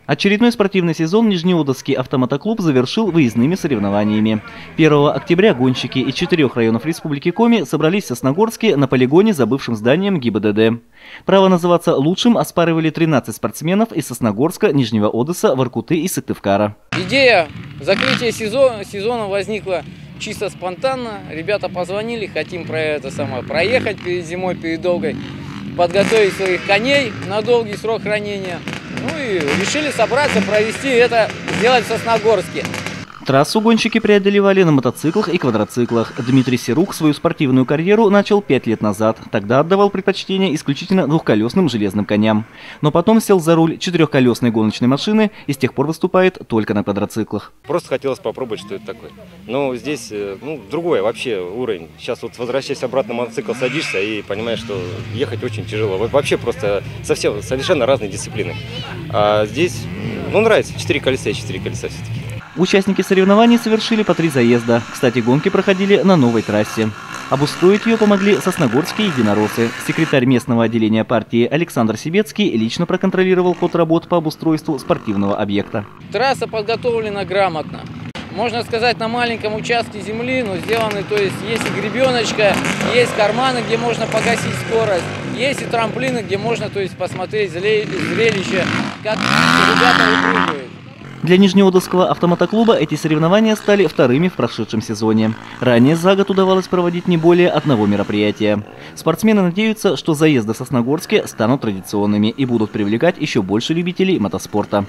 Очередной спортивный сезон Нижнеудовский автомотоклуб завершил выездными соревнованиями. 1 октября гонщики из 4 районов Республики Коми собрались в Сосногорске на полигоне за бывшим зданием ГИБДД. Право называться лучшим оспаривали 13 спортсменов из Сосногорска, Нижнего Одесса, Воркуты и Сыктывкара. Идея закрытия сезона возникла чисто спонтанно. Ребята позвонили, хотим проехать перед зимой, перед долгой, подготовить своих коней на долгий срок хранения. Ну и решили собраться, провести это, сделать в Сосногорске. Трассу гонщики преодолевали на мотоциклах и квадроциклах. Дмитрий Серук свою спортивную карьеру начал 5 лет назад. Тогда отдавал предпочтение исключительно двухколесным железным коням. Но потом сел за руль 4-колесной гоночной машины и с тех пор выступает только на квадроциклах. Просто хотелось попробовать, что это такое. Но здесь другой вообще уровень. Сейчас вот возвращаясь обратно на мотоцикл, садишься и понимаешь, что ехать очень тяжело. Вообще просто совершенно разные дисциплины. А здесь, нравится. 4 колеса и 4 колеса все-таки. Участники соревнований совершили по 3 заезда. Кстати, гонки проходили на новой трассе. Обустроить ее помогли сосногорские единороссы. Секретарь местного отделения партии Александр Себецкий лично проконтролировал ход работ по обустройству спортивного объекта. Трасса подготовлена грамотно. Можно сказать, на маленьком участке земли, но сделаны, то есть и гребеночка, есть карманы, где можно погасить скорость, есть и трамплины, где можно, то есть посмотреть зрелище, как ребята выпрыгивают. Для Нижнеудовского автомотоклуба эти соревнования стали вторыми в прошедшем сезоне. Ранее за год удавалось проводить не более одного мероприятия. Спортсмены надеются, что заезды в Сосногорске станут традиционными и будут привлекать еще больше любителей мотоспорта.